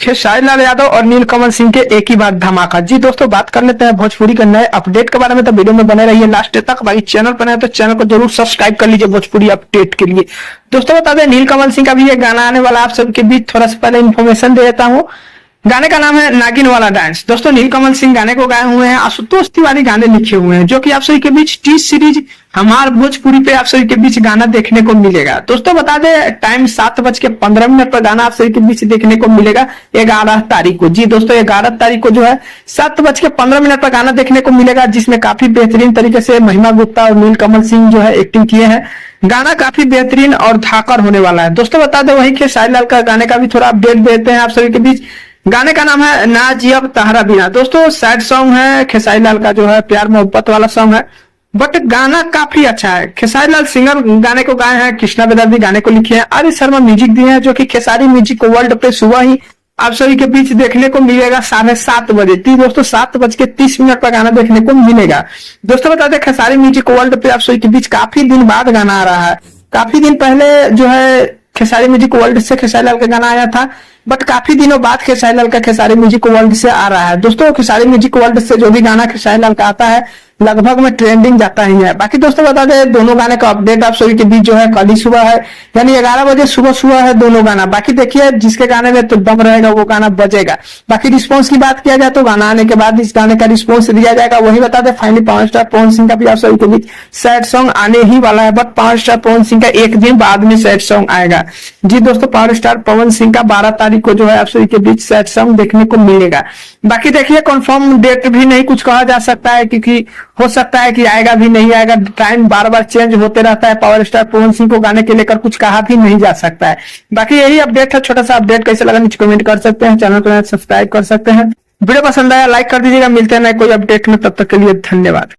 खेसारी लाल यादव और नीलकमल सिंह के एक ही बात धमाका। जी दोस्तों, बात कर लेते हैं भोजपुरी के नए अपडेट के बारे में, तो वीडियो में बने रहिए लास्ट तक। बाकी चैनल पर नए तो चैनल को जरूर सब्सक्राइब कर लीजिए भोजपुरी अपडेट के लिए। दोस्तों बता दें, नीलकमल सिंह का भी एक गाना आने वाला, आप सबके बीच थोड़ा सा पहले इन्फॉर्मेशन दे देता हूँ। गाने का नाम है नागिन वाला डांस। दोस्तों नीलकमल सिंह गाने को गाए हुए हैं, आशुतोष तिवारी गाने लिखे हुए हैं, जो कि आप सभी के बीच टी सीरीज हमार भोजपुरी पे आप सभी के बीच गाना देखने को मिलेगा। दोस्तों बता दें, टाइम 7:15 पर गाना आप सभी के बीच देखने को मिलेगा 11 तारीख को। जी दोस्तों, 11 तारीख को जो है 7:15 पर गाना देखने को मिलेगा, जिसमें काफी बेहतरीन तरीके से महिमा गुप्ता और नीलकमल सिंह जो है एक्टिंग किए हैं। गाना काफी बेहतरीन और धाकर होने वाला है। दोस्तों बता दें, वही खेसारी लाल का गाने का भी थोड़ा अपडेट देते हैं आप सभी के बीच। गाने का नाम है ना जियब तहरा बिना। दोस्तों सैड सॉन्ग है, खेसारी लाल का जो है प्यार मोहब्बत वाला सॉन्ग है, बट गाना काफी अच्छा है। खेसारी लाल सिंगर गाने को गाए हैं, कृष्णा बेदर्दी गाने को लिखे हैं, आर शर्मा म्यूजिक दिए हैं, जो कि खेसारी म्यूजिक को वर्ल्ड पे सुबह ही आप सभी के बीच देखने को मिलेगा 7:30 बजे। दोस्तों 7:30 पर गाना देखने को मिलेगा। दोस्तों बता दें, खेसारी म्यूजिक वर्ल्ड पे आप सभी के बीच काफी दिन बाद गाना आ रहा है। काफी दिन पहले जो है खेसारी म्यूजिक वर्ल्ड से खेसारी लाल का गाना आया था, बट काफी दिनों बाद खेसारी लाल का खेसारी म्यूजिक वर्ल्ड से आ रहा है। दोस्तों खेसारी म्यूजिक वर्ल्ड से जो भी गाना खेसारी लाल का आता है, लगभग में ट्रेंडिंग जाता ही है। बाकी दोस्तों बता दें, दोनों गाने का अपडेट आप सभी के बीच जो है कल ही सुबह है, यानी 11 बजे सुबह है दोनों गाना। बाकी देखिए, जिसके गाने में तो दम रहेगा वो गाना बजेगा। बाकी रिस्पॉन्स की बात किया जाए तो गाना आने के बाद इस गाने का रिस्पॉन्स दिया जाएगा। वही बता दें, finally power star Pawan Singh का भी आप सभी के बीच सैड सॉन्ग आने ही वाला है, but power star Pawan Singh का एक दिन बाद में सैड सॉन्ग आएगा। जी दोस्तों, पावर स्टार पवन सिंह का 12 तारीख को जो है आप सभी के बीच सैड सॉन्ग देखने को मिलेगा। बाकी देखिए, कंफर्म डेट भी नहीं कुछ कहा जा सकता है, क्योंकि हो सकता है कि आएगा भी नहीं आएगा, टाइम बार बार चेंज होते रहता है। पावर स्टार पवन सिंह को गाने के लेकर कुछ कहा भी नहीं जा सकता है। बाकी यही अपडेट है, छोटा सा अपडेट। कैसे लगा नीचे कमेंट कर सकते हैं, चैनल को सब्सक्राइब कर सकते हैं। वीडियो पसंद आया लाइक कर दीजिएगा। मिलते हैं नए कोई अपडेट में, तब तक के लिए धन्यवाद।